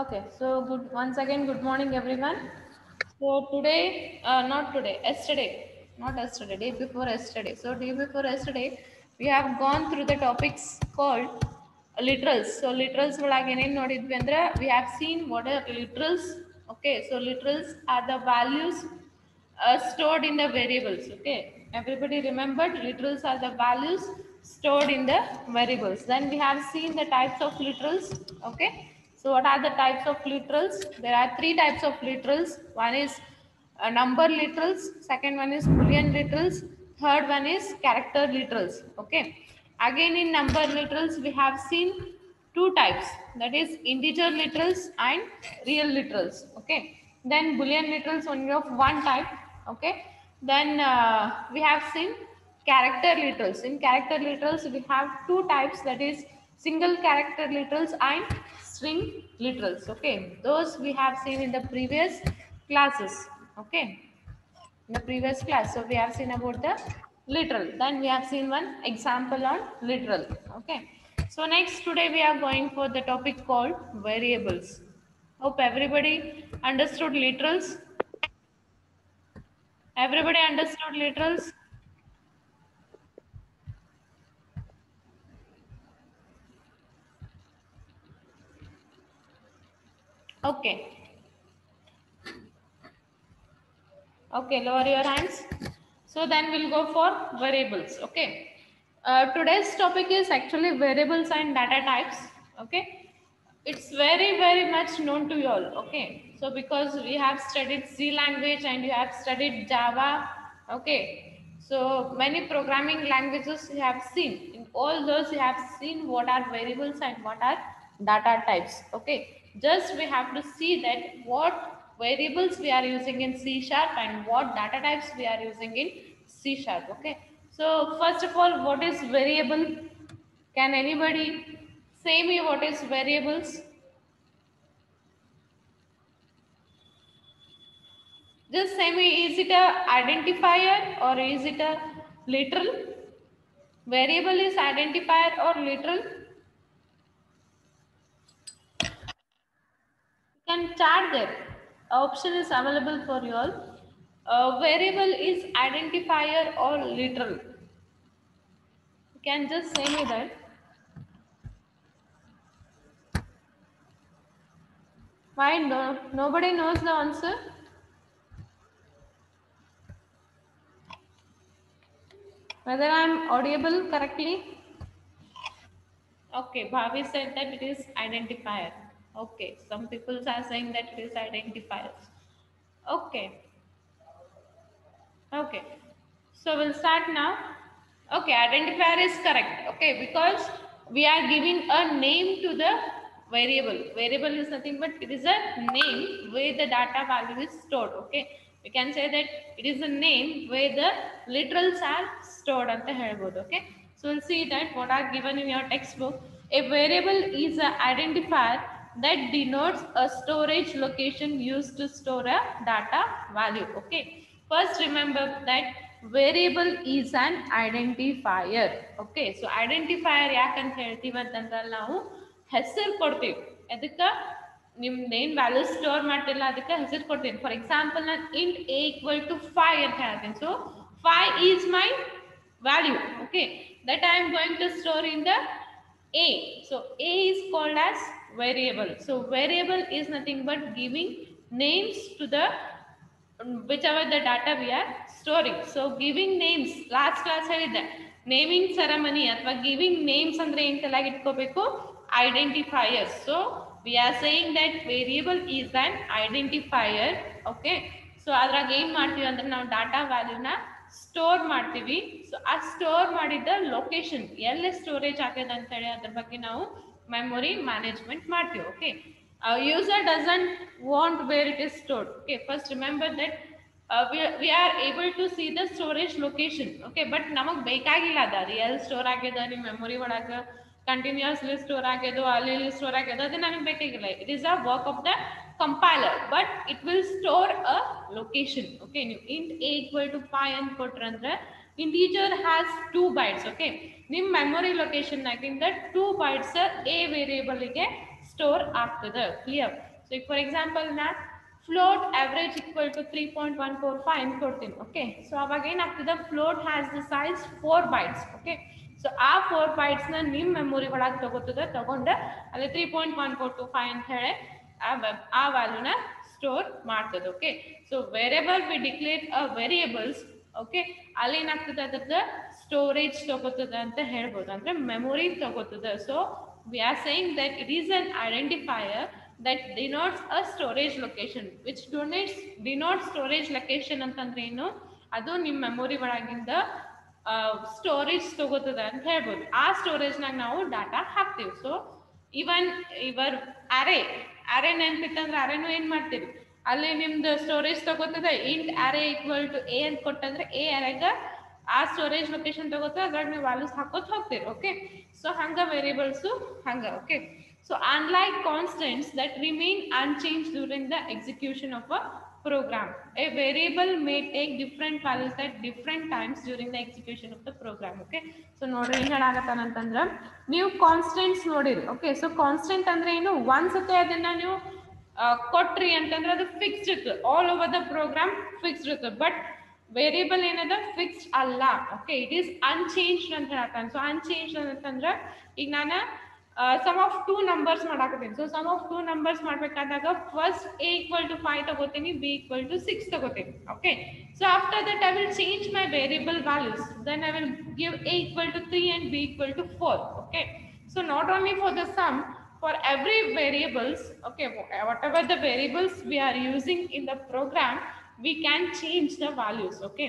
Okay, so good once again, good morning everyone. So today, not today, yesterday, not yesterday, day before yesterday. So day before yesterday, we have gone through the topics called literals. So literals ಒಳಗೆ ಏನೇನು ನೋಡಿದ್ವಿ ಅಂದ್ರೆ we have seen what are literals. Okay, so literals are the values stored in the variables. Okay, everybody remembered literals are the values stored in the variables. Then we have seen the types of literals. Okay, so what are the types of literals? There are three types of literals. One is number literals, second one is boolean literals, third one is character literals. Okay, again in number literals we have seen two types, that is integer literals and real literals. Okay, then boolean literals only of one type. Okay, then we have seen character literals. In character literals we have two types, that is single character literals and string literals. Okay, those we have seen in the previous classes. Okay, in the previous class, so we have seen about the literal, then we have seen one example on literal. Okay, so next today we are going for the topic called variables. Hope everybody understood literals. Everybody understood literals. Okay, okay, lower your hands. So then we'll go for variables. Okay, today's topic is actually variables and data types. Okay, it's very much known to you all. Okay, so because we have studied C language and you have studied Java. Okay, so many programming languages you have seen. In all those you have seen what are variables and what are data types. Okay, just we have to see that what variables we are using in C sharp and what data types we are using in C sharp. Okay, so first of all, what is variable? Can anybody say me what is variables? Just say me, is it a identifier or is it a literal? Variable is identifier or literal? You can chat there. Option is available for you all. Variable is identifier or literal. You can just say me that. Why no? Nobody knows the answer. Whether I am audible correctly? Okay, Bhavi said that it is identifier. Okay, some people are saying that it is identifiers. Okay, okay. So we'll start now. Okay, identifier is correct. Okay, because we are giving a name to the variable. Variable is nothing but it is a name where the data value is stored. Okay, we can say that it is a name where the literals are stored at the headboard. Okay, so we'll see that what are given in your textbook. A variable is an identifier that denotes a storage location used to store a data value. Okay, first remember that variable is an identifier. Okay, so identifier ಯಾಕಂತ ಹೇಳ್ತೀವಿ ಅಂತಂದ್ರೆ ನಾವು ಹೆಸರು ಕೊಡ್ತೀವಿ ಅದಕ್ಕೆ ನಿಮ್ದೇನು value store ಮಾಡ್ತಿಲ್ಲ ಅದಕ್ಕೆ ಹೆಸರು ಕೊಡ್ತೀನಿ. ಫಾರ್ ಎಕ್ಸಾಂಪಲ್ ನಾನು ಇಂಟ್ a equal to 5 ಅಂತ ಹೇಳ್ತೀನಿ. So 5 is my value. Okay, that I am going to store in the a. So a is called as variable. So variable is nothing but giving names to the whichever the data we are storing. So giving names, last class ಹೇಳಿದ್ದೆ naming ceremony ಅಥವಾ giving names ಅಂದ್ರೆ ಏನ್ ತಲೆಗೆ ಇಟ್ಕೋಬೇಕು, identifier. So we are saying that variable is on identifier. Okay, so ಅದ್ರಾಗ ಏನ್ ಮಾಡ್ತೀವಿ ಅಂದ್ರೆ ನಾವು ಡಾಟಾ ವ್ಯಾಲ್ಯೂನ ಸ್ಟೋರ್ ಮಾಡ್ತೀವಿ. ಸೊ ಆ ಸ್ಟೋರ್ ಮಾಡಿದ ಲೊಕೇಶನ್ ಎಲ್ಲಿ ಸ್ಟೋರೇಜ್ ಆಗ್ಯದ ಅಂತೇಳಿ ಅದ್ರ ಬಗ್ಗೆ ನಾವು ಮೆಮೊರಿ ಮ್ಯಾನೇಜ್ಮೆಂಟ್ ಮಾಡ್ತೀವಿ. Okay, user doesn't want where it is stored. Okay, first remember that we are able to see the storage location. Okay, but ನಮಗ್ ಬೇಕಾಗಿಲ್ಲ ಅದ ರಿಯಲ್ ಸ್ಟೋರ್ ಆಗ್ಯದ ನಿಮ್ಮ ಮೆಮೊರಿ ಒಳಗ ಕಂಟಿನ್ಯೂಸ್ಲಿ ಸ್ಟೋರ್ ಆಗ್ಯದೋ ಅಲ್ಲಿ ಸ್ಟೋರ್ ಆಗ್ಯದ ಅದು ನನಗೆ ಬೇಕಾಗಿಲ್ಲ. It is a work of the compiler, but it will store a location. Okay, ನೀವು ಇಂಟ್ a equal to 5 ಅಂತ ಕೊಟ್ರಂದ್ರೆ integer has 2 bytes. Okay, ನಿಮ್ಮ ಮೆಮೊರಿ ಲೊಕೇಶನ್ ಆಗಿಂದ 2 bytes a ವೇರಿಯೇಬಲ್ ಗೆ ಸ್ಟೋರ್ ಆಗ್ತದೆ. ಕ್ಲಿಯರ್? ಸೊ ಈಗ ಫಾರ್ ಎಕ್ಸಾಂಪಲ್ ನಾ float average equal to 3.145 ಅಂತ ಕೊಡ್ತೀನಿ. ಓಕೆ, ಸೊ ಅವಾಗ ಏನಾಗ್ತದೆ, float has the size 4 bytes. Okay, so ಆ 4 bytes ನ ನಿಮ್ಮ ಮೆಮೊರಿ ಒಳಗೆ ತಗೊಂಡು ಅಲ್ಲಿ 3.1425 ಅಂತ ಹೇಳಿ ಆ ವ್ಯಾಲ್ಯೂನ ಸ್ಟೋರ್ ಮಾಡ್ತದೆ. Okay, so variable we declare a variables, okay, ಅಲ್ಲಿ ಏನಾಗ್ತದೆ, ಅದ್ರದ್ದು ಸ್ಟೋರೇಜ್ ತಗೋತದೆ ಅಂತ ಹೇಳ್ಬೋದು, ಅಂದ್ರೆ ಮೆಮೊರಿ ತಗೋತದೆ. So we are saying that it is an identifier that denotes a storage location, which denotes storage location ಅಂತಂದ್ರೆ ಏನು, ಅದು ನಿಮ್ಮ ಮೆಮೊರಿ ಒಳಗಿಂದ ಸ್ಟೋರೇಜ್ ತಗೋತದ ಅಂತ ಹೇಳ್ಬೋದು. ಆ ಸ್ಟೋರೇಜ್ನಾಗ ನಾವು ಡಾಟಾ ಹಾಕ್ತೀವಿ. ಸೊ ಇವರ್ ಅರೆ ನೆನ್ಪಿತ್ತಂದ್ರೆ ಅರೆನೂ ಏನ್ ಮಾಡ್ತೀವಿ, ಅಲ್ಲಿ ನಿಮ್ದು ಸ್ಟೋರೇಜ್ ತಗೋತದ. ಇಂಟ್ ಅರೆ ಈಕ್ವಲ್ ಟು ಎ ಅಂತ ಕೊಟ್ಟಂದ್ರೆ ಎ ಅರೆಗ ಆ ಸ್ಟೋರೇಜ್ ಲೊಕೇಶನ್ ತಗೋತದೆ, ಅದ್ರಾಗ ನೀವು ವ್ಯಾಲ್ಯೂಸ್ ಹಾಕೋತ ಹೋಗ್ತೀರಿ. ಓಕೆ, ಸೊ ಹಂಗ ವೇರಿಯೇಬಲ್ಸು ಹಂಗ. Okay, so unlike constants that remain unchanged during the execution of a program, a variable may take different values at different times during the execution of the program. Okay, so ನೋಡ್ರಿ ಏನು ಹೇಳಾಗತ್ತಾನ ಅಂತಂದ್ರೆ, ನೀವು constants ನೋಡಿರಿ. Okay, so constant ಅಂದ್ರೆ ಏನು, ಒಂದ್ಸತಿ ಅದನ್ನ ನೀವು ಕೊಟ್ರಿ ಅಂತಂದ್ರೆ ಅದು ಫಿಕ್ಸ್ಡ್ ಇರ್ತದೆ, all over the program fixed ಇರ್ತದೆ. ಬಟ್ ವೇರಿಯೇಬಲ್ ಏನದ ಫಿಕ್ಸ್ಡ್ ಅಲ್ಲ. ಓಕೆ, ಇಟ್ ಈಸ್ ಅನ್ಚೇಂಜ್ಡ್ ಅಂತ ಹೇಳ್ತಾನೆ. ಸೊ ಅನ್ಚೇಂಜ್ಡ್ ಅಂತಂದ್ರೆ ಈಗ ನಾನು ಸಮ್ ಆಫ್ 2 numbers ಮಾಡಾಕತ್ತೀನಿ. ಸೊ ಸಮ್ ಆಫ್ 2 numbers ಮಾಡ್ಬೇಕಾದಾಗ ಫಸ್ಟ್ a equal to 5 ತಗೋತೀನಿ, b equal to 6 ತಗೋತೀನಿ. Okay, so after that I will change my variable values. Then I will give a equal to 3 and b equal to 4. Okay, so not only for the sum, for every variables, okay, whatever the variables we are using in the program, we can change the values. Okay,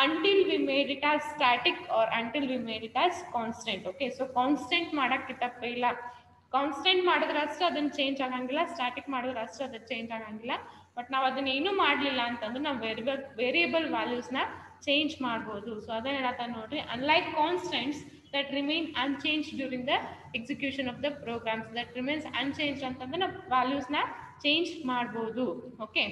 until we made it as static or until we made it as constant. Okay, so constant ಮಾಡಕ್ಕಿತ್ತಪ್ಪ ಇಲ್ಲ, constant ಮಾಡಿದ್ರೆ ಅಷ್ಟೇ ಅದನ್ನ change ಆಗಂಗಿಲ್ಲ, static ಮಾಡಿದ್ರೆ ಅಷ್ಟೇ ಅದನ್ನ change ಆಗಂಗಿಲ್ಲ. But ನಾವು ಅದನ್ನ ಏನೂ ಮಾಡಲಿಲ್ಲ ಅಂತಂದ್ರೆ ನಾವು ವೇರಿಯಬಲ್ ವ್ಯಾಲ್ಯೂಸ್ನ ಚೇಂಜ್ ಮಾಡ್ಬೋದು. ಸೊ ಅದನ್ನ ಹೇಳತ್ತ ನೋಡ್ರಿ, unlike constants that remain unchanged during the execution of the programs, that remains unchanged ಅಂತಂದ್ರೆ ನಾವು ವ್ಯಾಲ್ಯೂಸ್ನ ಚೇಂಜ್ ಮಾಡ್ಬೋದು. Okay,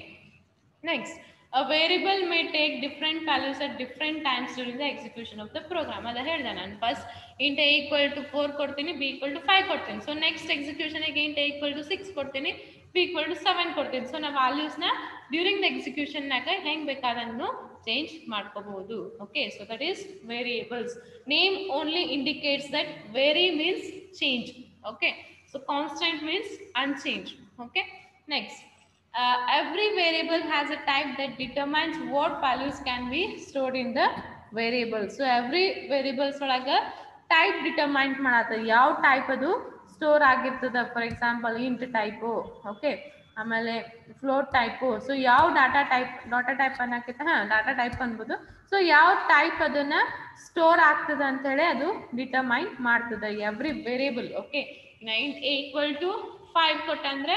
next, a variable may take different values at different times during the execution of the program. ಅದ ಹೇಳಿದೆ ನಾನು first int a equal to 4 ಕೊಡ್ತೀನಿ, b equal to 5 ಕೊಡ್ತೀನಿ. So next ಎಕ್ಸಿಕ್ಯೂಷನ್ಗೆ int a equal to 6 ಕೊಡ್ತೀನಿ, b equal to 7 ಕೊಡ್ತೀನಿ. So ನಾವು ವ್ಯಾಲ್ಯೂಸ್ನ during the ಎಕ್ಸಿಕ್ಯೂಷನ್ನಾಗ ಹೆಂಗೆ ಬೇಕಾದನ್ನು ಚೇಂಜ್ ಮಾಡ್ಕೋಬಹುದು. Okay, so that is variables. Name only indicates that vary means change. Okay, so constant means unchange. Okay, next, every variable has a type that determines what values can be stored in the variable. So every variables ಒಳಗೆ type determine ಮಾಡತ್ತೆ, ಯಾವ type ಅದು store ಆಗಿರ್ತದೆ. For example int type, okay, ಆಮೇಲೆ float type. So ಯಾವ data type ಅನ್ನೋಕ್ಕಿಂತ data type ಅನ್ಬೋದು. So ಯಾವ ಟೈಪ್ ಅದನ್ನ ಸ್ಟೋರ್ ಆಗ್ತದೆ ಅಂತೇಳಿ ಅದು ಡಿಟರ್ಮೈನ್ ಮಾಡ್ತದೆ every variable. Okay, int a equal to 5 ಕೊಟ್ಟಂದ್ರೆ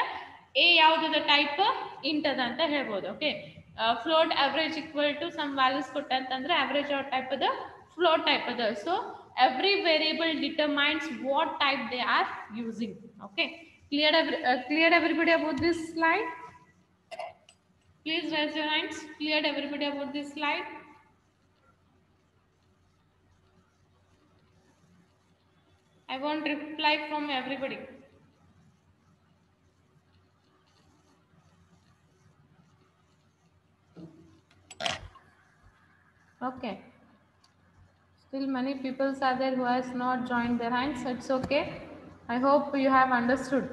ಎ ಯಾವುದದ ಟೈಪ್ ಇಂಟ್ ಅದ ಅಂತ ಹೇಳ್ಬೋದು. Okay, float average equal to sum values ಕೊಟ್ಟಂತಂದ್ರೆ ಅವರೇಜ್ ಯಾವ ಟೈಪ್ ಅದ, ಫ್ಲೋಟ್ ಟೈಪ್ ಅದ. So every variable determines what type they are using. Okay, cleared everybody about this slide? Please raise your hands. Cleared everybody about this slide? I want reply from everybody. Okay, still many people are there who has not joined their hands. So it's okay. I hope you have understood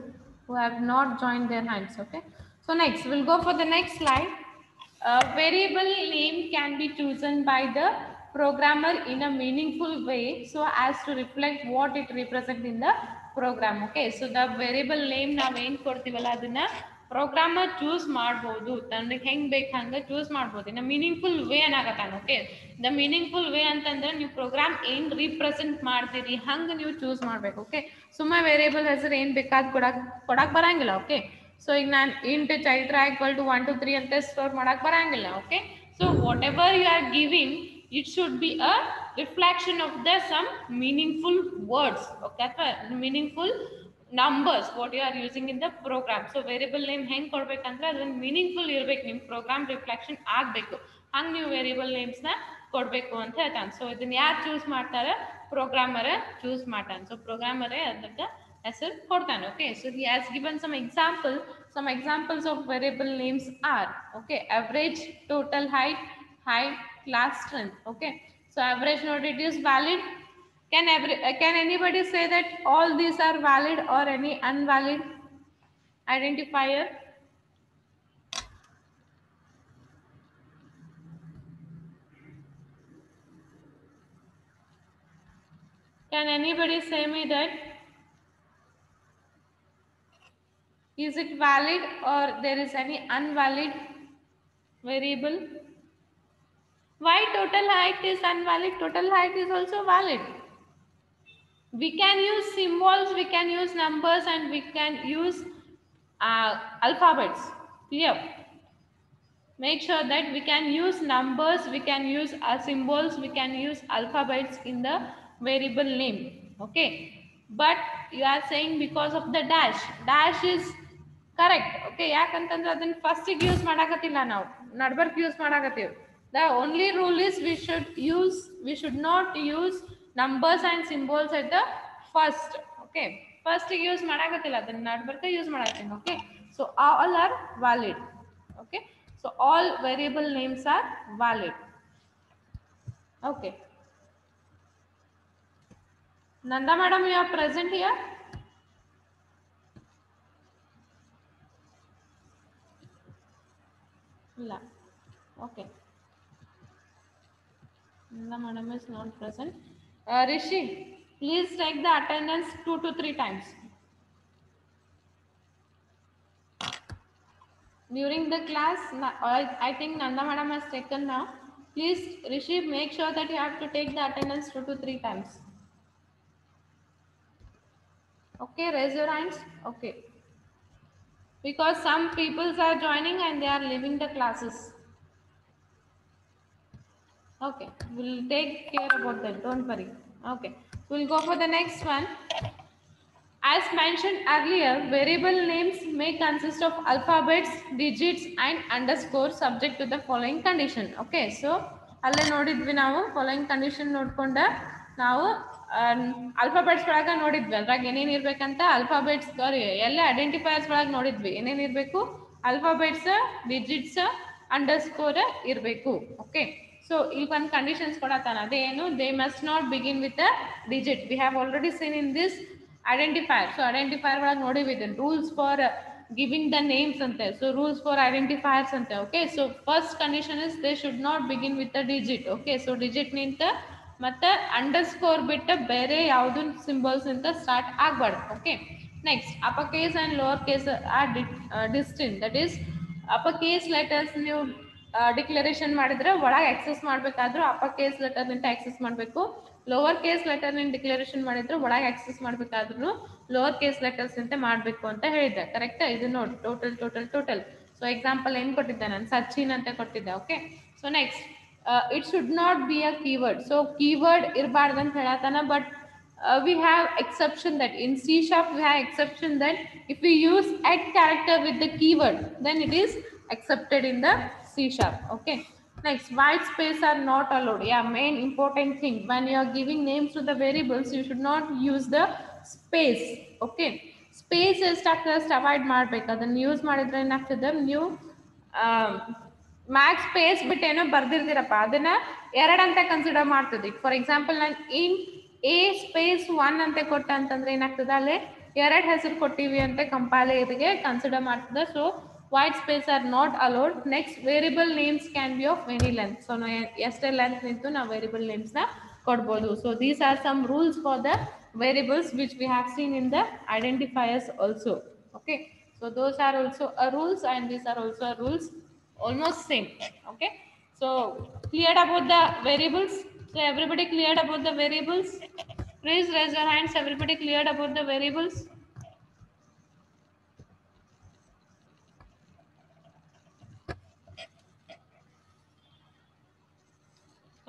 who have not joined their hands. Okay, so next we'll go for the next slide. Variable name can be chosen by the programmer in a meaningful way so as to reflect what it represents in the program. Okay, so the variable name ನಾವು ಏನು ಕೊಡ್ತೀವಲ್ಲ ಅದನ್ನ programmer choose ಮಾಡ್ಬೋದು, ತನಗೆ ಹೆಂಗೆ ಬೇಕು ಹಂಗೆ choose ಮಾಡ್ಬೋದು ಇನ್ನು ಮೀನಿಂಗ್ಫುಲ್ ವೇ ಅನ್ನಾಗತ್ತಾನ. ಓಕೆ, ದ ಮೀನಿಂಗ್ಫುಲ್ ವೇ ಅಂತಂದ್ರೆ ನೀವು ಪ್ರೋಗ್ರಾಮ್ ಏನು ರೀಪ್ರೆಸೆಂಟ್ ಮಾಡ್ತೀರಿ ಹಂಗೆ ನೀವು ಚೂಸ್ ಮಾಡ್ಬೇಕು. ಓಕೆ, ಸುಮ್ಮನೆ ವೇರಿಯೇಬಲ್ ಹೆಸರು ಏನು ಬೇಕಾದ್ ಕೊಡಕ್ಕೆ ಬರಂಗಿಲ್ಲ. ಓಕೆ, ಸೊ ಈಗ ನಾನು ಇಂಟ್ ಚೈತ್ರ ಈಕ್ವಲ್ ಟು 1 2 3 ಅಂತ ಸ್ಟೋರ್ ಮಾಡಕ್ಕೆ ಬರಂಗಿಲ್ಲ. Okay, so whatever you are giving it should be a reflection of the some meaningful words. Okay, meaningful numbers what you are using in the program. So variable name ಹೆಂಗೆ ಕೊಡ್ಬೇಕಂದ್ರೆ ಅದೊಂದು meaningful ಇರ್ಬೇಕು, ನಿಮ್ಮ program reflection ಆಗಬೇಕು, ಹಂಗೆ ನೀವು variable ನೇಮ್ಸ್ನ ಕೊಡಬೇಕು ಅಂತ ಹೇಳ್ತಾನೆ. ಸೊ ಇದನ್ನ ಯಾರು ಚೂಸ್ ಮಾಡ್ತಾರೆ, ಪ್ರೋಗ್ರಾಮರೇ ಚೂಸ್ ಮಾಡ್ತಾನೆ. ಸೊ ಪ್ರೋಗ್ರಾಮರೇ ಅದಕ್ಕೆ ಹೆಸರು ಕೊಡ್ತಾನೆ. Okay, so he has given some examples of variable names are, okay, average, total height, class strength. Okay, so average node, it is valid. Can anybody say that all these are valid or any invalid identifier? Can anybody say me that is it valid or there is any invalid variable? Why total height is invalid? Total height is also valid. We can use symbols, we can use numbers, and we can use alphabets. Clear? Make sure that we can use numbers, we can use symbols, we can use alphabets in the variable name. Okay, but you are saying because of the dash is correct. Okay, yakantandre adan first ಗೆ use ಮಾಡಾಕತ್ತಿಲ್ಲ, ನಾವು ನಡ್ಬರ್ಕ್ use ಮಾಡಾಕತ್ತೀವಿ. The only rule is we should not use numbers and symbols at the first. Okay, first ಗೆ use ಮಾಡಾಕತ್ತಿಲ್ಲ, ಅದನ್ನ ನಡ್ಬರ್ಕ use ಮಾಡಾಕತ್ತೀನಿ. Okay, so all are valid. Okay, so all variable names are valid. Okay, Nanda madam, you are present here? La. Okay, Nanda madam is not present. Rishi, please take the attendance 2 to 3 times during the class. I think Nanda madam has taken now. Please, Rishi, make sure that you have to take the attendance 2 to 3 times. Okay, raise your hands. Okay, because some people are joining and they are leaving the classes. Okay, we'll take care about that, don't worry. Okay, we'll go for the next one. As mentioned earlier, variable names may consist of alphabets, digits, and underscores subject to the following condition. Okay, so ಅಲ್ಲೇ ನೋಡಿದ್ವಿ ನಾವು following condition ನೋಡ್ಕೊಂಡ ನಾವು alphabets ಒಳಗೆ ನೋಡಿದ್ವಿ, ಅದ್ರಾಗ ಏನೇನು ಇರ್ಬೇಕಂತ. Alphabets ಎಲ್ಲ ಐಡೆಂಟಿಫೈಯರ್ಸ್ ಒಳಗೆ ನೋಡಿದ್ವಿ ಏನೇನು ಇರಬೇಕು, ಅಲ್ಫಾಬೆಟ್ಸ್, ಡಿಜಿಟ್ಸ್, ಅಂಡರ್ಸ್ಕೋರ್ ಇರಬೇಕು. ಓಕೆ, ಸೊ ಇಲ್ಲಿ ಒಂದು ಕಂಡೀಷನ್ಸ್ ಕೊಡತ್ತಾನ, ಅದೇನು, they must not begin with a digit. We have already seen in this identifier. So identifier ಒಳಗೆ ನೋಡಿವಿ rules for giving the names ಅಂತೆ. ಸೊ ರೂಲ್ಸ್ ಫಾರ್ ಐಡೆಂಟಿಫೈರ್ಸ್ ಅಂತೆ. Okay, so first condition is they should not begin with a digit. Okay, so digit ನಿಂತ ಮತ್ತೆ underscore ಬಿಟ್ಟು ಬೇರೆ ಯಾವುದು symbols ಅಂತ ಸ್ಟಾರ್ಟ್ ಆಗಬಾರ್ದು. Okay, next upper case and lower case are distinct. That is upper case letters ನೀವು declaration ಮಾಡಿದ್ರೆ ಒಳಗೆ ಆಕ್ಸೆಸ್ ಮಾಡಬೇಕಾದ್ರೂ ಅಪರ್ ಕೇಸ್ ಲೆಟರ್ ನಿಂದ ಆಕ್ಸೆಸ್ ಮಾಡಬೇಕು. ಲೋವರ್ ಕೇಸ್ ಲೆಟರ್ ನಿಂದ ಡಿಕ್ಲರೇಷನ್ ಮಾಡಿದ್ರೆ ಒಳಗೆ ಆಕ್ಸೆಸ್ ಮಾಡಬೇಕಾದ್ರೂ ಲೋವರ್ ಕೇಸ್ ಲೆಟರ್ಸ್ ಅಂತ ಮಾಡಬೇಕು ಅಂತ ಹೇಳಿದ್ದೆ. ಕರೆಕ್ಟ್? ಇದು ನೋಡಿ, total total total. So example ಏನು ಕೊಟ್ಟಿದ್ದೆ ನಾನು, ಸಚಿನ್ ಅಂತ ಕೊಟ್ಟಿದ್ದೆ. Okay, so next it should not be a keyword. So keyword ಇರಬಾರ್ದು ಅಂತ ಹೇಳತ್ತಾನ, but we have exception that in C sharp we have exception that if we use at character with the keyword, then it is accepted in the C sharp. Okay, next, white space are not allowed. Yeah, main important thing, when you are giving names to the variables, you should not use the space. Okay, space just avoid ಮಾಡಬೇಕು. ಅದನ್ನು use ಮಾಡಿದ್ರೆ ಏನಾಗ್ತದೆ, ನೀವು Max space ಬಿಟ್ಟು ಏನೋ ಬರ್ದಿರ್ತೀರಪ್ಪ, ಅದನ್ನ ಎರಡಂತ consider ಮಾಡ್ತದೆ. For example ನಾನು ಇನ್ ಎ ಸ್ಪೇಸ್ 1 ಅಂತ ಕೊಟ್ಟ ಅಂತಂದ್ರೆ ಏನಾಗ್ತದೆ, ಅಲ್ಲೇ ಎರಡು ಹೆಸರು ಕೊಟ್ಟಿವಿ ಅಂತ ಕಂಪೈಲರ್ಗೆ ಕನ್ಸಿಡರ್ ಮಾಡ್ತದೆ. So white space are not allowed. Next, variable names can be of any length. So ನಾವು ಎಷ್ಟೇ ಲೆಂತ್ ನಿಂತು ನಾವು ವೇರಿಯಬಲ್ ನೇಮ್ಸ್ನ ಕೊಡ್ಬೋದು. So these are some rules for the variables which we have seen in the identifiers also. Okay, so those are also a rules and these are also a rules, almost same. Okay, so cleared about the variables? So everybody cleared about the variables? Please raise your hands. Everybody cleared about the variables?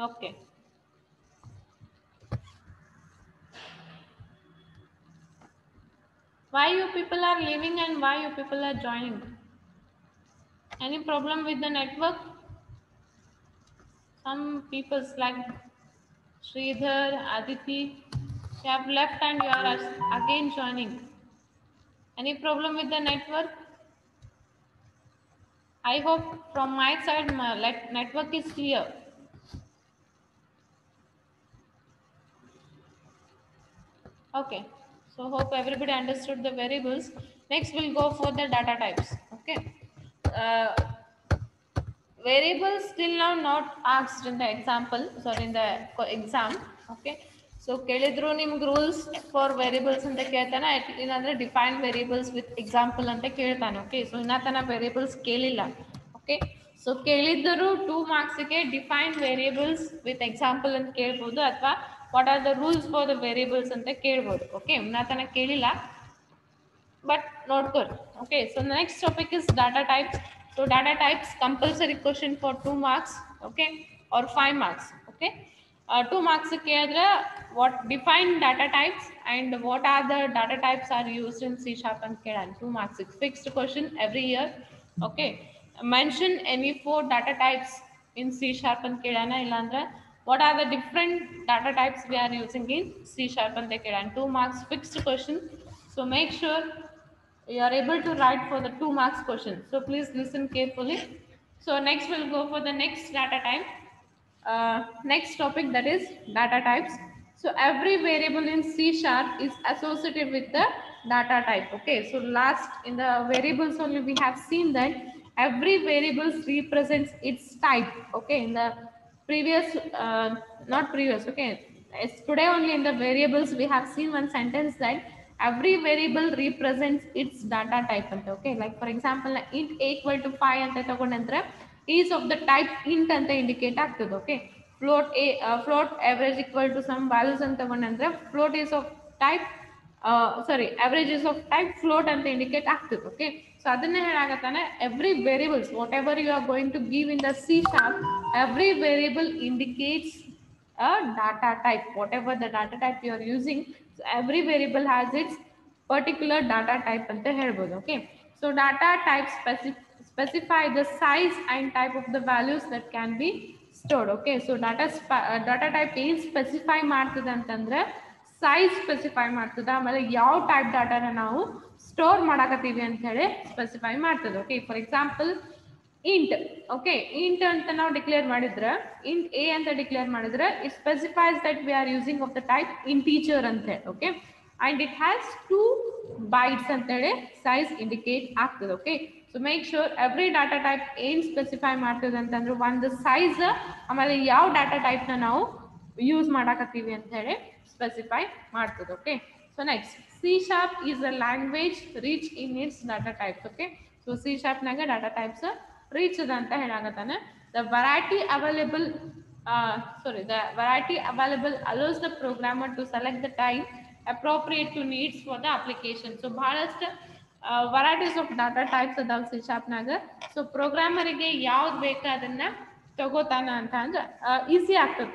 Okay, why you people are leaving and why you people are joining? Any problem with the network? Some people like Sridhar, Aditi, You have left and you are again joining. Any problem with the network? I hope from my side my network is clear. Okay. So hope everybody understood the variables. Next we'll go for the data types. Okay. Uh, Variables still now not asked in the example, sorry, in the exam. Okay, so ಕೇಳಿದ್ರು ನಿಮ್ಗೆ rules for variables ಅಂತ ಕೇಳ್ತಾನೆ, ಇಲ್ಲಾಂದ್ರೆ defined variables with example ಅಂತ ಕೇಳ್ತಾನೆ. Okay, so ಇನ್ನ ತನ variables ಕೇಳಿಲ್ಲ. ಓಕೆ, ಸೊ ಕೇಳಿದ್ದರು 2 ಮಾರ್ಕ್ಸ್ಗೆ ಡಿಫೈನ್ಡ್ ವೇರಿಯಬಲ್ಸ್ ವಿತ್ ಎಕ್ಸಾಂಪಲ್ ಅಂತ ಕೇಳ್ಬೋದು, ಅಥವಾ what are the rules for the variables ಅಂತ ಕೇಳ್ಬೋದು. ಓಕೆ, ಇನ್ನ ತನ ಕೇಳಿಲ್ಲ, but not good. Okay, so the next topic is data types. So data types compulsory question for 2 marks, okay, or 5 marks. Okay, 2 marks ಕೇಳಿದ್ರೆ what define data types and what are the data types are used in C sharp ಅಂತ ಕೇಳಾನ. 2 marks fixed question every year. Okay, mention any 4 data types in C sharp ಅಂತ ಕೇಳಾನ, ಇಲ್ಲಾಂದ್ರೆ what are the different data types we are using in C sharp ಅಂತ ಕೇಳಾನ. 2 marks fixed question. So make sure you are able to write for the 2 marks question. So please listen carefully. So next we'll go for the next data type. Next topic, that is data types. So every variable in C sharp is associated with the data type. Okay, so last in the variables only we have seen that every variable represents its type. Okay, in the previous not previous, okay, it's today only in the variables we have seen one sentence that every variable represents its data type ante. Okay, like for example int a equal to 5 anta ತಗೊಂಡ್ರೆ is of the type int ಅಂತ indicate ಆಗ್ತದೆ. Okay, float average equal to some values ಅಂತ ತಗೊಂಡ್ರೆ float is of type average is of type float ಅಂತ indicate ಆಗ್ತದೆ. Okay, so ಅದನ್ನೇ ಹೇಳಾಗತ್ತಾನೆ every variables whatever you are going to give in the C sharp, every variable indicates a data type, whatever the data type you are using. So every variable has its particular data type anta helbodu. Okay, so data type specify the size and type of the values that can be stored. Okay, so data type ಏನು specify ಮಾಡ್ತದೆ ಅಂತಂದ್ರೆ size specify ಮಾಡ್ತದೆ, ಆಮೇಲೆ ಯಾವ type ಡಾಟಾನ ನಾವು store ಮಾಡಕತ್ತೀವಿ ಅಂತ ಹೇಳಿ specify ಮಾಡ್ತದೆ. Okay, for example int. Okay, int ಅಂತ ನಾವು ಡಿಕ್ಲೇರ್ ಮಾಡಿದ್ರೆ, ಇಂಟ್ ಎ ಅಂತ ಡಿಕ್ಲೇರ್ ಮಾಡಿದ್ರೆ it specifies that we are using of the type integer ಅಂತ ಹೇಳಿ. Okay, and it has 2 bytes ಅಂತ ಹೇಳಿ ಸೈಜ್ ಇಂಡಿಕೇಟ್ ಆಗ್ತದೆ. Okay, so make sure every data type ಏನ್ ಸ್ಪೆಸಿಫೈ ಮಾಡ್ತದೆ ಅಂತಂದ್ರೆ ಒಂದು ಸೈಜ್, ಆಮೇಲೆ ಯಾವ ಡಾಟಾ ಟೈಪ್ನ ನಾವು ಯೂಸ್ ಮಾಡಕತ್ತೀವಿ ಅಂತ ಹೇಳಿ ಸ್ಪೆಸಿಫೈ ಮಾಡ್ತದೆ. Okay, so next C sharp is a language rich in its data types. Okay, so C ಶಾರ್ಪ್ನಾಗ ಡಾಟಾ ಟೈಪ್ಸ್ ರಿಚ್ ಅದ ಅಂತ ಹೇಳಾಗತ್ತಾನೆ. The variety available allows the programmer to select the type appropriate to needs for the application. So ಬಹಳಷ್ಟು varieties of data types ಅದಾವ C ಶಾರ್ಪ್ನಾಗ. So ಪ್ರೋಗ್ರಾಮರಿಗೆ ಯಾವ್ದು ಬೇಕು ಅದನ್ನ ತಗೋತಾನ ಅಂತ ಅಂದ್ರೆ ಈಸಿ ಆಗ್ತದೆ,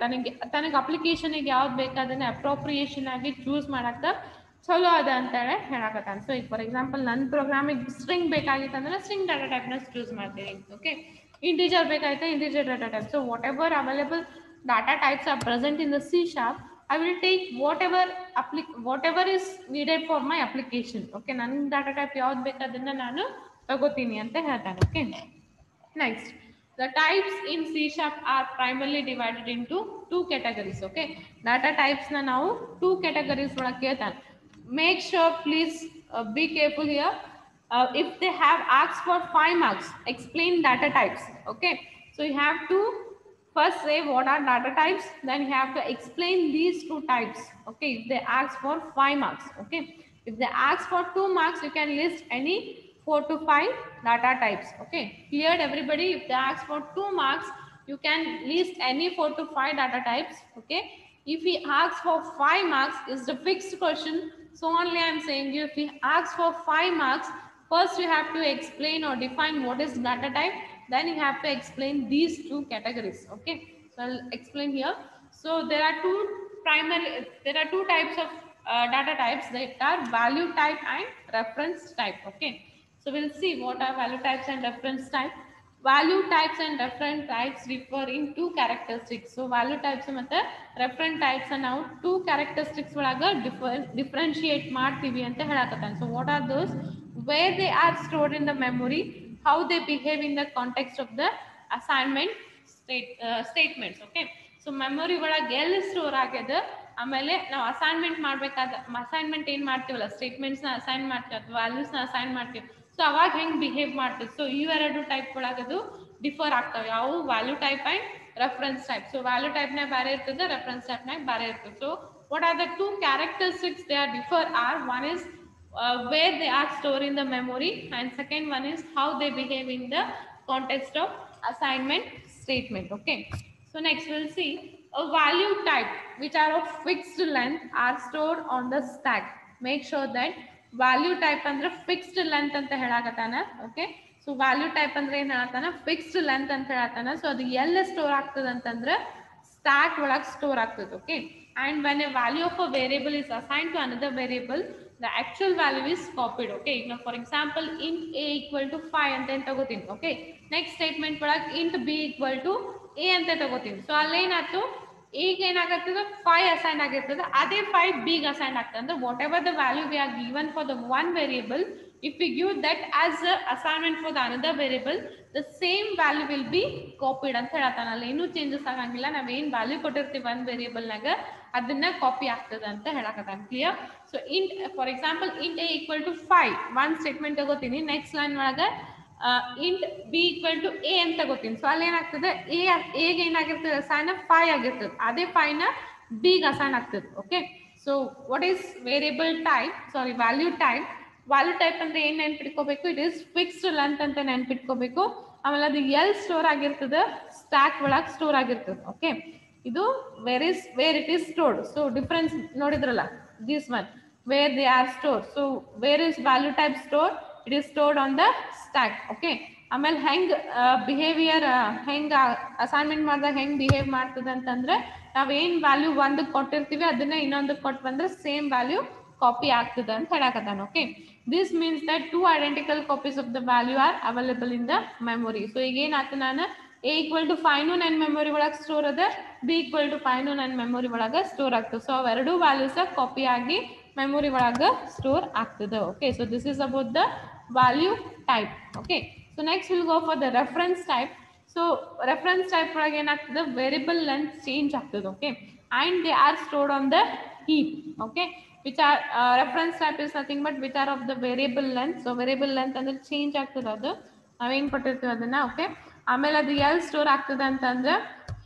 ತನಗೆ ಅಪ್ಲಿಕೇಶನ್ಗೆ ಯಾವ್ದು ಬೇಕು ಅದನ್ನ ಅಪ್ರೋಪ್ರಿಯೇಷನ್ ಆಗಿ ಚೂಸ್ ಮಾಡಕ್ಕ ಚಲೋ ಅದ ಅಂತ ಹೇಳಿ ಹೇಳಕತ್ತಾನ. ಸೊ ಈಗ ಫಾರ್ ಎಕ್ಸಾಂಪಲ್ ನನ್ನ ಪ್ರೋಗ್ರಾಮಿಗೆ ಸ್ಟ್ರಿಂಗ್ ಬೇಕಾಗಿತ್ತು ಅಂದ್ರೆ ಸ್ಟ್ರಿಂಗ್ ಡಾಟಾ ಟೈಪ್ನ ಚೂಸ್ ಮಾಡ್ತೀನಿ. ಓಕೆ, ಇಂಟಿಜರ್ ಬೇಕಾಯ್ತಾ integer data type. So whatever available data types are present in the C sharp, I will take whatever is needed for my application. Okay, ನನ್ನ data type ಯಾವ್ದು ಬೇಕು ಅದನ್ನ ನಾನು ತಗೋತೀನಿ ಅಂತ ಹೇಳ್ತಾನೆ. Okay, next the types in C sharp are primarily divided into 2 categories. Okay, data types na ನಾವು 2 categories ಒಳಗೆ ಕೇಳ್ತಾನೆ. Make sure please be careful here. If they have asked for 5 marks, explain data types. Okay, so you have to first say what are data types, then you have to explain these 2 types. Okay, if they ask for 5 marks. Okay, if they ask for 2 marks, you can list any 4 to 5 data types. Okay, cleared everybody? If they ask for 2 marks, you can list any 4 to 5 data types. Okay, if he asks for 5 marks, is the fixed question. So only I am saying you, if he asks for 5 marks, first you have to explain or define what is data type, then you have to explain these 2 categories. Okay, so I'll explain here. So there are two types of data types, that are value type and reference type. Okay, so we'll see what are value types and reference type. value types and reference types differ in two characteristics. So value types ಮತ್ತೆ reference types ನಾವು two characteristics ಒಳಗ differentiate ಮಾಡ್ತೀವಿ ಅಂತ ಹೇಳಕತ್ತಾನ. So what are those? Where they are stored in the memory, how they behave in the context of the assignment statements. Okay, so memory ಒಳಗೆ ಎಲ್ಲಿ store ಆಗ್ಯದ, ಆಮೇಲೆ ನಾವು ಅಸೈನ್ಮೆಂಟ್ ಮಾಡಬೇಕಾದ ಅಸೈನ್ಮೆಂಟ್ ಏನು ಮಾಡ್ತೀವಲ್ಲ, ಸ್ಟೇಟ್ಮೆಂಟ್ಸ್ನ ಅಸೈನ್ ಮಾಡ್ತೀವಿ ಅಥವಾ ವ್ಯಾಲ್ಯೂಸ್ನ ಅಸೈನ್ ಮಾಡ್ತೀವಿ. ಸೊ ಅವಾಗ ಹೆಂಗೆ ಬಿಹೇವ್ ಮಾಡ್ತೀವಿ. ಸೊ ಇವೆರಡು ಟೈಪ್ ಒಳಗದು ಡಿಫರ್ ಆಗ್ತವೆ. ಯಾವ value type and reference type. So value ಟೈಪ್ನಾಗ ಬೇರೆ ಇರ್ತದೆ, ರೆಫರೆನ್ಸ್ ಟೈಪ್ನಾಗ ಬೇರೆ ಇರ್ತದೆ. So what are the two characteristics they are differ are, one is where they are stored in the memory, and second one is how they behave in the context of assignment statement. Okay, so next we'll see a value type which are of fixed length are stored on the stack. Make sure that value type ಅಂದ್ರೆ fixed length ಅಂತ ಹೇಳಕತ್ತಾನ. Okay, so value type ಅಂದ್ರೆ ಏನು ಹೇಳತ್ತಾನ, fixed length ಅಂತ ಹೇಳತ್ತಾನ. So ಅದು ಎಲ್ಲಿ store ಆಗ್ತದೆ ಅಂತಂದ್ರೆ ಸ್ಟ್ಯಾಕ್ ಒಳಗೆ ಸ್ಟೋರ್ ಆಗ್ತದೆ. Okay, and when a value of a variable is assigned to another variable, the actual value is copied. Okay, now for example int a equal to 5 ಅಂತ ತಗೋತೀನಿ. Okay, next statement ಒಳಗೆ int b equal to a ಅಂತ ತಗೋತೀನಿ. So ಅಲ್ಲೇನಾಯ್ತು, ಈಗ ಏನಾಗುತ್ತದೆ 5 assign ಆಗಿರ್ತದೆ, ಅದೇ 5 big assign ಆಗ್ತದೆ. ಅಂದ್ರೆ what ever the value we are given for the one variable, if we give that as a assignment for the another variable, the same value will be copied ಅಂತ ಹೇಳತಾನ. ಅಲ್ಲಿ ಏನೂ changes ಆಗಂಗಿಲ್ಲ, ನಾವೇನು value ಕೊಟ್ಟಿರ್ತೀವಿ ಒಂದು ವೇರಿಯಬಲ್ನಾಗ ಅದನ್ನ ಕಾಪಿ ಆಗ್ತದೆ ಅಂತ ಹೇಳಕತ್ತಾನ. Clear? So int for example int a equal to 5 one statement ತಗೋತೀನಿ. ನೆಕ್ಸ್ಟ್ ಲೈನ್ ಒಳಗೆ int b equal to a ಅಂತ ತಗೋತೀನಿ. ಸೊ ಅಲ್ಲಿ ಏನಾಗ್ತದೆ, ಎಗೆ ಏನಾಗಿರ್ತದೆ ಅಸೈನ್ 5 ಆಗಿರ್ತದೆ, ಅದೇ 5ನ ಬಿಗೆ ಅಸೈನ್ ಆಗ್ತದೆ. Okay, so what is variable type, sorry value type. Value type ಅಂದ್ರೆ ಏನು ನೆನ್ಪಿಟ್ಕೋಬೇಕು, ಇಟ್ ಈಸ್ ಫಿಕ್ಸ್ಡ್ ಲೆಂತ್ ಅಂತ ನೆನ್ಪಿಟ್ಕೋಬೇಕು. ಆಮೇಲೆ ಅದು ಎಲ್ಲಿ ಸ್ಟೋರ್ ಆಗಿರ್ತದೆ, ಸ್ಟ್ಯಾಕ್ ಒಳಗೆ ಸ್ಟೋರ್ ಆಗಿರ್ತದೆ. ಓಕೆ, ಇದು where it is stored. So difference ನೋಡಿದ್ರಲ್ಲ, this one where they are store. So where is value type store, it is stored on the stack. Okay, ಆಮೇಲೆ ಹೆಂಗೆ ಬಿಹೇವಿಯರ್, ಹೆಂಗೆ ಅಸೈನ್ಮೆಂಟ್ ಮಾಡಿದಾಗ ಹೆಂಗೆ ಬಿಹೇವ್ ಮಾಡ್ತದೆ ಅಂತಂದ್ರೆ, ನಾವೇನು ವ್ಯಾಲ್ಯೂ ಒಂದಕ್ಕೆ ಕೊಟ್ಟಿರ್ತೀವಿ ಅದನ್ನ ಇನ್ನೊಂದಕ್ಕೆ ಕೊಟ್ಟು ಬಂದ್ರೆ ಸೇಮ್ ವ್ಯಾಲ್ಯೂ ಕಾಪಿ ಆಗ್ತದೆ ಅಂತ ಹೇಳಕತ್ತಾನ. Okay, this means that two identical copies of the value are available in the memory. So ಈಗ ಏನಾಯ್ತು, ನಾನು ಎ ಈಕ್ವಲ್ ಟು 5 ನನ್ನ ಮೆಮೊರಿ ಒಳಗೆ ಸ್ಟೋರ್ ಅದ, ಬಿ ಈಕ್ವಲ್ ಟು 5 ನನ್ನ ಮೆಮೊರಿ ಒಳಗೆ ಸ್ಟೋರ್ ಆಗ್ತದೆ. ಸೊ ಅವೆರಡು ವ್ಯಾಲ್ಯೂಸ್ ಕಾಪಿ ಆಗಿ ಮೆಮೊರಿ ಒಳಗೆ ಸ್ಟೋರ್ ಆಗ್ತದೆ. Okay, so this is about the value type. Okay, so next will go for the reference type. So reference type ಒಳಗೆ ಏನಾಗ್ತದೆ, ವೇರಿಯಬಲ್ ಲೆಂತ್ ಚೇಂಜ್ ಆಗ್ತದೆ. Okay, and they are stored on the heap. Okay, which are reference type is nothing but which are of the variable length. So variable length ಅಂದ್ರೆ change ಆಗ್ತದೆ, ಅದು ನಾವೇನು ಕೊಟ್ಟಿರ್ತೀವಿ ಅದನ್ನ. Okay, ಆಮೇಲೆ ಅದು ಎಲ್ಲಿ ಸ್ಟೋರ್ ಆಗ್ತದೆ ಅಂತಂದ್ರೆ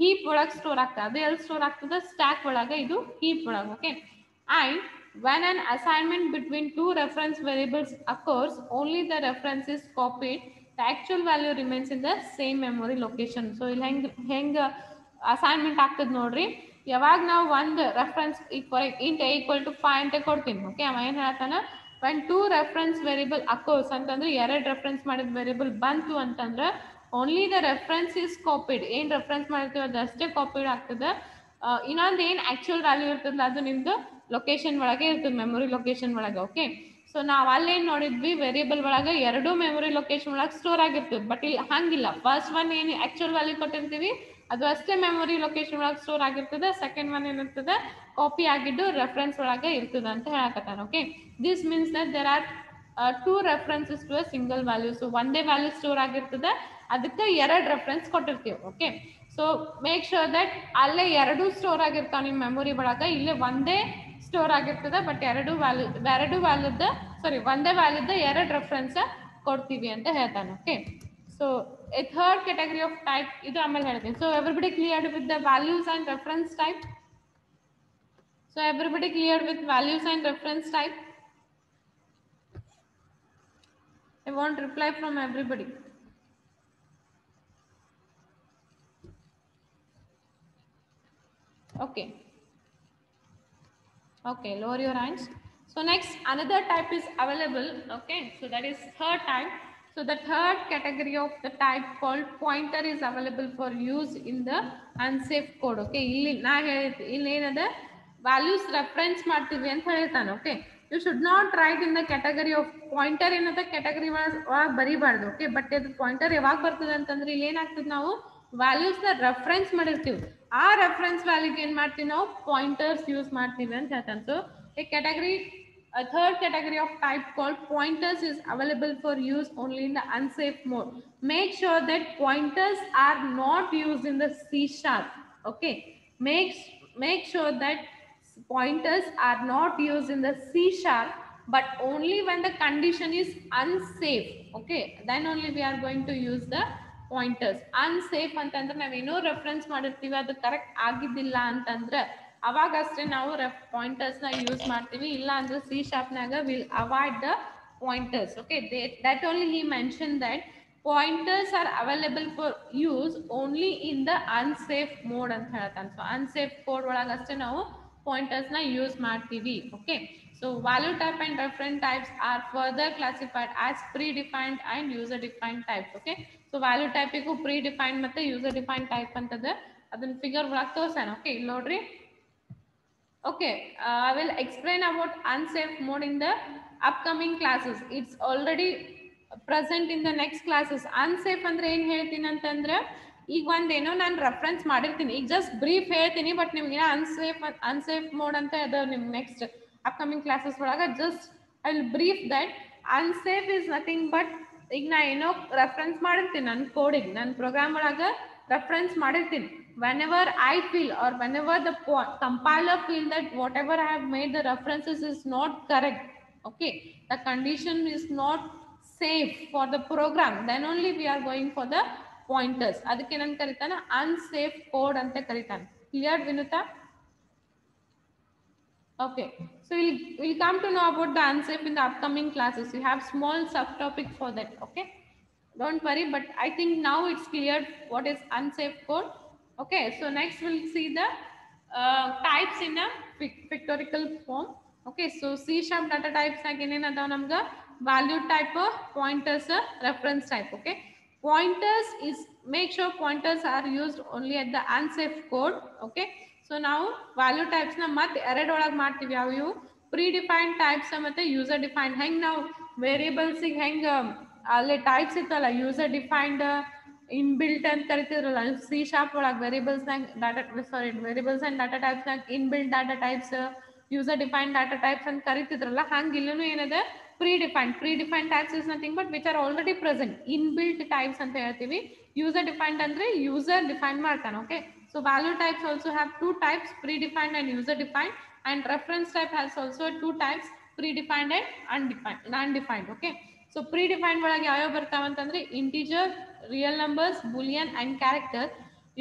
ಹೀಪ್ ಒಳಗೆ ಸ್ಟೋರ್ ಆಗ್ತದೆ. ಅದು ಎಲ್ಲಿ ಸ್ಟೋರ್ ಆಗ್ತದೆ, ಸ್ಟ್ಯಾಕ್ ಒಳಗೆ, ಇದು ಹೀಪ್ ಒಳಗೆ. Okay, and when an assignment between two reference variables occurs, only the reference is copied, the actual value remains in the same memory location. So ಇಲ್ಲಿ ಹೆಂಗೆ ಅಸೈನ್ಮೆಂಟ್ ಆಗ್ತದೆ ನೋಡ್ರಿ, ಯಾವಾಗ ನಾವು ಒಂದು reference int a equal to 5 ಅಂತ ಕೊಡ್ತೀನಿ. Okay, ಅವ ಏನು ಹೇಳ್ತಾನೆ, when two reference variable occurs ಅಂತಂದ್ರೆ ಎರಡು ರೆಫರೆನ್ಸ್ ಮಾಡಿದ ವೇರಿಯಬಲ್ ಬಂತು ಅಂತಂದ್ರೆ only the reference is copied. ಏನು ರೆಫರೆನ್ಸ್ ಮಾಡಿರ್ತೀವಿ ಅದು ಅಷ್ಟೇ ಕಾಪಿಡ್ ಆಗ್ತದೆ. ಇನ್ನೊಂದು ಏನು ಆ್ಯಕ್ಚುಯಲ್ ವ್ಯಾಲ್ಯೂ ಇರ್ತದಲ್ಲ ಅದು ನಿಮ್ಮದು ಲೊಕೇಶನ್ ಒಳಗೆ ಇರ್ತದೆ, ಮೆಮೊರಿ ಲೊಕೇಶನ್ ಒಳಗೆ. ಓಕೆ, ಸೊ ನಾವು ಅಲ್ಲೇನು ನೋಡಿದ್ವಿ, ವೇರಿಯಬಲ್ ಒಳಗೆ ಎರಡೂ ಮೆಮೊರಿ ಲೊಕೇಶನ್ ಒಳಗೆ ಸ್ಟೋರ್ ಆಗಿರ್ತದೆ. ಬಟ್ ಇಲ್ಲಿ ಹಂಗಿಲ್ಲ, ಫಸ್ಟ್ ಒನ್ ಏನು ಆ್ಯಕ್ಚುಯಲ್ ವ್ಯಾಲ್ಯೂ ಕೊಟ್ಟಿರ್ತೀವಿ ಅದು ಅಷ್ಟೇ ಮೆಮೊರಿ ಲೊಕೇಶನ್ ಒಳಗೆ ಸ್ಟೋರ್ ಆಗಿರ್ತದೆ. ಸೆಕೆಂಡ್ ಒನ್ ಏನಿರ್ತದೆ, ಕಾಪಿ ಆಗಿದ್ದು ರೆಫರೆನ್ಸ್ ಒಳಗೆ ಇರ್ತದೆ ಅಂತ ಹೇಳಕತ್ತಾನ. Okay, this means that there are two references to a single value. So ಒಂದೇ ವ್ಯಾಲ್ಯೂ ಸ್ಟೋರ್ ಆಗಿರ್ತದೆ, ಅದಕ್ಕೆ ಎರಡು ರೆಫರೆನ್ಸ್ ಕೊಟ್ಟಿರ್ತೀವಿ. Okay, so make sure that ಅಲ್ಲೇ ಎರಡೂ ಸ್ಟೋರ್ ಆಗಿರ್ತಾವೆ ನಿಮ್ಮ ಮೆಮೊರಿ ಒಳಗೆ, ಇಲ್ಲೇ ಒಂದೇ ಸ್ಟೋರ್ ಆಗಿರ್ತದೆ ಬಟ್ ಎರಡು ವ್ಯಾಲ್ಯೂದ ಒಂದೇ ವ್ಯಾಲ್ಯೂದ ಎರಡು ರೆಫರೆನ್ಸ್ ಕೊಡ್ತೀವಿ ಅಂತ ಹೇಳ್ತಾನೆ. Okay, so a third category of type idu amel helತೀನಿ. So everybody cleared with the values and reference type? So everybody cleared with values and reference type? I want reply from everybody. Okay, okay, lower your hands. So next another type is available. Okay, so that is third type. So the third category of the type called pointer is available for use in the unsafe code. Okay, ಇಲ್ಲಿ ನಾ ಹೇಳಿದ್ದೆ, ಇಲ್ಲಿ ಏನದ values reference ಮಾಡ್ತೀವಿ ಅಂತ ಹೇಳ್ತಾನೆ. Okay, you should not write in the category of pointer ಏನಂತ category ಒಳಗೆ ಬರಿಬಾರ್ದು. ಓಕೆ, ಬಟ್ ಇದು ಪಾಯಿಂಟರ್ ಯಾವಾಗ ಬರ್ತದೆ ಅಂತಂದ್ರೆ ಇಲ್ಲಿ ಏನಾಗ್ತದೆ, ನಾವು ವ್ಯಾಲ್ಯೂಸ್ನ ರೆಫರೆನ್ಸ್ ಮಾಡಿರ್ತೀವಿ, ಆ ರೆಫರೆನ್ಸ್ ವ್ಯಾಲ್ಯೂಗೆ ಏನು ಮಾಡ್ತೀವಿ ನಾವು ಪಾಯಿಂಟರ್ಸ್ ಯೂಸ್ ಮಾಡ್ತೀವಿ ಅಂತ ಹೇಳ್ತಾನೆ. So a category, a third category of type called pointers is available for use only in the unsafe mode. Make sure that pointers are not used in the C sharp. Okay, make sure that pointers are not used in the C sharp, but only when the condition is unsafe. Okay, then only we are going to use the pointers. Unsafe ಅಂತಂದ್ರೆ ನಾವೇನೋ reference ಮಾಡಿರ್ತೀವಿ ಅದು correct ಆಗಿದ್ದಿಲ್ಲ ಅಂತಂದ್ರೆ ಅವಾಗ ಅಷ್ಟೇ ನಾವು ಪಾಯಿಂಟರ್ಸ್ನ use ಮಾಡ್ತೀವಿ, ಇಲ್ಲ ಅಂದ್ರೆ ಸಿ ಶಾರ್ಪ್ನಾಗ will avoid the pointers. Okay, that only he mention that pointers are available for use only in the unsafe mode ಅಂತ ಹೇಳ್ತಾನೆ. ಸೊ ಅನ್ಸೇಫ್ ಕೋಡ್ ಒಳಗೆ ಅಷ್ಟೇ ನಾವು ಪಾಯಿಂಟರ್ಸ್ನ ಯೂಸ್ ಮಾಡ್ತೀವಿ. Okay, so value type and reference types are further classified as predefined and user defined types. Okay, so value type ಗೂ predefined ಮತ್ತೆ user defined type ಅಂತದ ಅದನ್ನ ಫಿಗರ್ ಒಳಗೆ ತೋರ್ಸಾನ. ಓಕೆ, ಇಲ್ಲಿ ನೋಡ್ರಿ. Okay, I will explain about unsafe mode in the upcoming classes. It's already present in the next classes. Unsafe ಅಂದ್ರೆ ಏನು ಹೇಳ್ತೀನಿ ಅಂತಂದ್ರೆ, ಈಗ ಒಂದೇನೋ ನಾನು ರೆಫರೆನ್ಸ್ ಮಾಡಿರ್ತೀನಿ, ಈಗ ಜಸ್ಟ್ ಬ್ರೀಫ್ ಹೇಳ್ತೀನಿ, ಬಟ್ ನಿಮ್ಗೆ ಅನ್ಸೇಫ್ ಮೋಡ್ ಅಂತ ಅದ ನಿಮ್ಗೆ ನೆಕ್ಸ್ಟ್ upcoming classes ಒಳಗೆ. Just I will brief that unsafe is nothing but, ಈಗ ನಾ ಏನೋ ರೆಫರೆನ್ಸ್ ಮಾಡಿರ್ತೀನಿ ನನ್ನ ಕೋಡಿಗೆ, ನನ್ನ ಪ್ರೋಗ್ರಾಮ್ ಒಳಗೆ ರೆಫರೆನ್ಸ್ ಮಾಡಿರ್ತೀನಿ. whenever I feel or whenever the compiler feel that whatever I have made the references is not correct, okay, the condition is not safe for the program, then only we are going for the pointers. ಅದಕ್ಕೆ ನಾನು ಕರೀತಾನೆ unsafe code ಅಂತ ಕರೀತಾನೆ. Clear Vinutha? Okay, so we'll come to know about the unsafe in the upcoming classes. We have small subtopic for that. Okay, don't worry, but I think now it's clear what is unsafe code. Okay, so next we'll see the types in a pictorial form. Okay, so C sharp data types again adava namga value type, pointers, reference type. Okay, pointers is, make sure pointers are used only at the unsafe code. Okay, so now value types na ಮತ್ತೆ ಎರಡು ಒಳಗೆ ಮಾಡ್ತೀವಿ. ಯಾವ predefined types ಮತ್ತೆ user defined. ಹೆಂಗ್ ನಾವು variables ಹೆಂಗ್ ಅಲ್ಲಿ ಟೈಪ್ಸ್ ಇತ್ತಲ್ಲ, ಯೂಸರ್ ಡಿಫೈನ್ಡ್, ಇನ್ಬಿಲ್ಟ್ ಅಂತ ಕರಿತಿದ್ರಲ್ಲ ಸಿ ಶಾರ್ಪ್ ಒಳಗೆ, ವೇರಿಯೇಬಲ್ಸ್ ಅಂಡ್ ಡಾಟಾ ಟೈಪ್ಸ್ ನಾಗ inbuilt data types, user defined data types ಅಂತ ಕರಿತಿದ್ರಲ್ಲ, ಹಂಗೆ ಇಲ್ಲೂ ಏನದ predefined types is nothing but which are already present, inbuilt types ಅಂತ ಹೇಳ್ತೀವಿ. ಯೂಸರ್ ಡಿಫೈನ್ಡ್ ಅಂದ್ರೆ ಯೂಸರ್ ಡಿಫೈನ್ ಮಾಡ್ತಾನೆ. Okay, so value types also have two types, predefined and user defined, and reference type has also two types, predefined and undefined. Okay, so predefined ಒಳಗೆ ಯಾವ ಬರ್ತಾವ ಅಂತಂದ್ರೆ integer, real numbers, Boolean and character.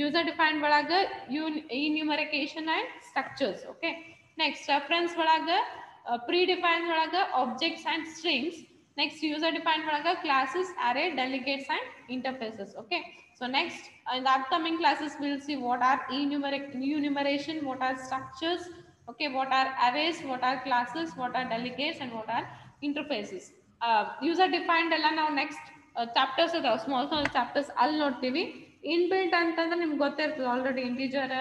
User defined ಒಳಗೆ enumeration and structures. Okay, next reference ಒಳಗೆ predefined ಒಳಗೆ objects and strings. Next user defined ಒಳಗೆ classes, array, delegates and interfaces. Okay, so next in the upcoming classes we'll see what are enumeration, what are structures, okay, what are arrays, what are classes, what are delegates and what are interfaces. User defined ಎಲ್ಲ ನಾವು next chapters ಅದಾವ, small chapters ಅಲ್ಲಿ ನೋಡ್ತೀವಿ. Inbuilt ಅಂತಂದ್ರೆ ನಿಮ್ಗೆ ಗೊತ್ತಿರ್ತದೆ already, integer,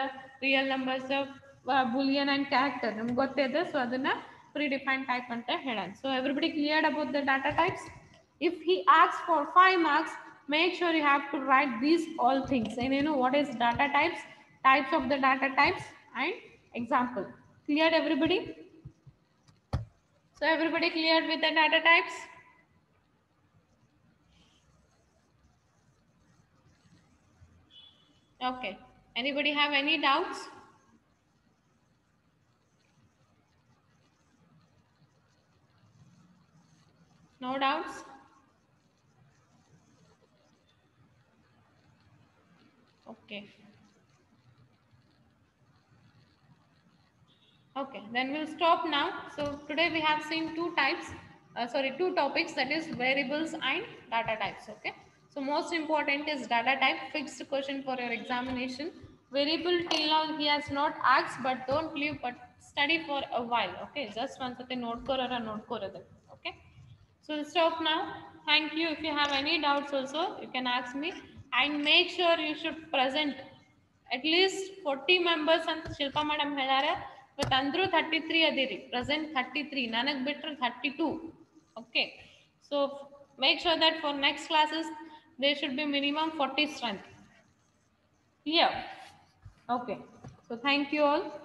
real numbers, Boolean and character ನಿಮ್ಗೆ ಗೊತ್ತಿದೆ. ಸೊ ಅದನ್ನ predefined type ಅಂತ ಹೇಳೋಣ. So everybody cleared about the data types? If he asks for 5 marks, make sure you have to write these all things. And you know what is data types, types of the data types and example. Cleared everybody? So everybody cleared with the data types? Okay, anybody have any doubts? No doubts? Okay. Okay, then we'll stop now. So today we have seen two topics, that is variables and data types. Okay, so most important is data type, fixed question for your examination. Variable till now he has not asked, but don't leave, but study for a while. Okay, just once at note korada. Okay, so we'll stop now. Thank you. If you have any doubts also you can ask me, and make sure you should present at least 40 members ಅಂತ Shilpa madam ಹೇಳ್ಯಾರ. But ಅಂದ್ರೂ 33 ಅದಿರಿ, present 33, ನನಗೆ ಬಿಟ್ರೆ 32. Okay, So make sure that for next classes there should be minimum 40 strength. Clear? Okay. So thank you all.